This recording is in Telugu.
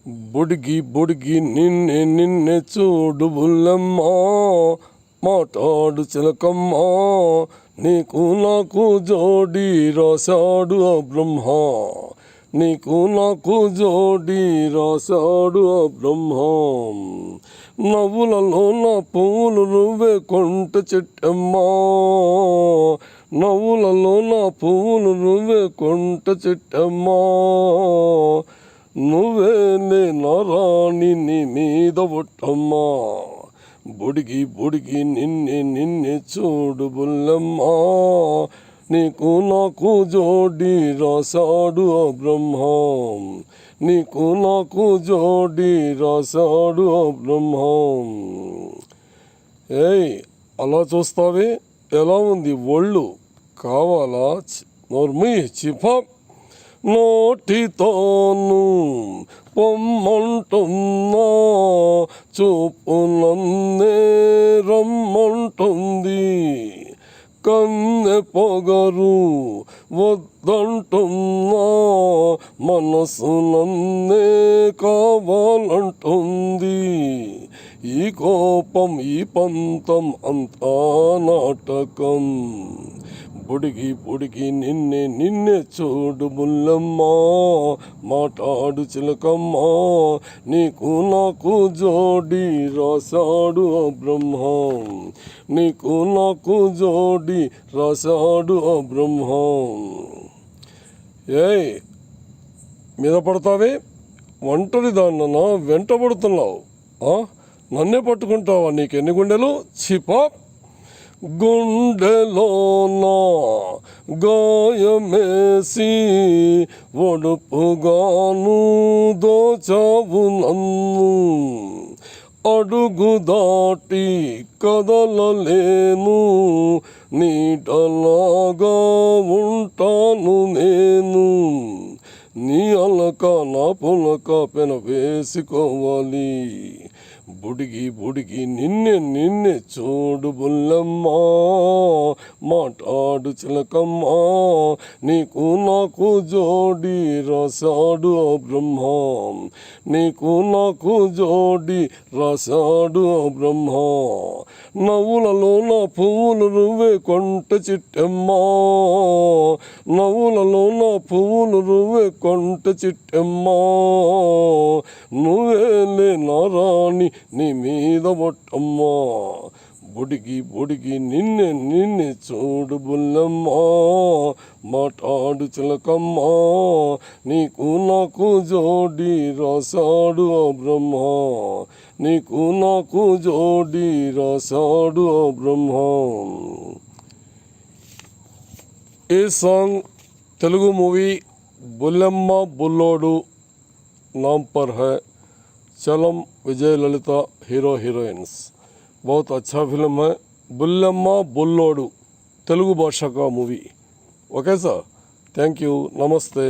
బుడిగి బుడిగి నిన్నే నిన్నే చూడు బుల్లమ్మ, మాట్లాడు చిలకమ్మ, నీకు నాకు జోడి రాశాడు ఆ బ్రహ్మ, నీకు నాకు జోడి రాశాడు ఆ బ్రహ్మ. నవ్వులలో నా పువ్వులు నువ్వే కొంట చెట్టమ్మా, నవ్వులలో నా పువ్వులు నువ్వే కొంట చెట్టమ్మా, నువ్వే నా రాణి నీ మీద ఒట్టమ్మా. బుడిగి బుడిగి నిన్నే నిన్నే చూడు బుల్లమ్మ, నీకు నాకు జోడి రాశాడు ఆ బ్రహ్మ, నీకు నాకు జోడి రాశాడు ఆ బ్రహ్మ. ఏయ్ అలా చూస్తావే, ఎలా ఉంది ఒళ్ళు? కావాలా? నోర్మి చిపా. నోటితోను పొమ్మంటున్నా, చూపు నన్నే రమ్మంటుంది, కన్నె పొగరు వద్దంటున్నా, మనసు నన్నే కావాలంటుంది. ఈ కోపం ఈ పంతం అంతా నాటకం. బుడిగి బుడిగి నిన్నే నిన్నే చూడు బుల్లమ్మ, మాట్లాడు చిలకమ్మ, నీకు నాకు జోడి రాశాడు ఆ బ్రహ్మ, నీకు నాకు జోడి రాశాడు ఆ బ్రహ్మ. ఏయ్ మీద పడతావే, ఒంటరి దాన్ననా వెంటబడుతున్నావు? నన్నే పట్టుకుంటావా? నీకెన్ని గుండెలు? చిపా. గుండెలోనా గాయమేసి ఒడుపుగాను దోచావు నన్ను, అడుగు దాటి కదలలేను, నీటలాగా ఉంటాను నేను, నీ అలక నా పులక పెన వేసుకోవాలి. బుడిగి బుడిగి నిన్నే నిన్నే చూడు బుల్లమ్మ, మాట్లాడు చిలకమ్మ, నీకు నాకు జోడి రాశాడు ఆ బ్రహ్మ, నీకు నాకు జోడి రాశాడు ఆ బ్రహ్మ. నవ్వులలో నా పువ్వులు నువ్వే కొంట చిట్టమ్మా, నవ్వులలో నా పువ్వులు నువ్వే కొంట చిట్టమ్మా, నువ్వేలే నా రాణి నీ మీద ఒట్టమ్మా. బుడిగి బుడిగి నిన్నే నిన్నే చూడు బుల్లమ్మ, మాట్లాడు చిలకమ్మ, నీకు నాకు జోడి రాశాడు ఆ బ్రహ్మ, నీకు నాకు జోడి రాశాడు ఆ బ్రహ్మ. ఈ సాంగ్ తెలుగు మూవీ బుల్లమ్మ బుల్లోడు नाम पर है. चलम विजय ललिता हीरो हीरोइंस. बहुत अच्छा फिल्म है. बुल्लम्मा बुल्लोडु तेलुगु भाषा का movie. Okay sir, thank you, नमस्ते.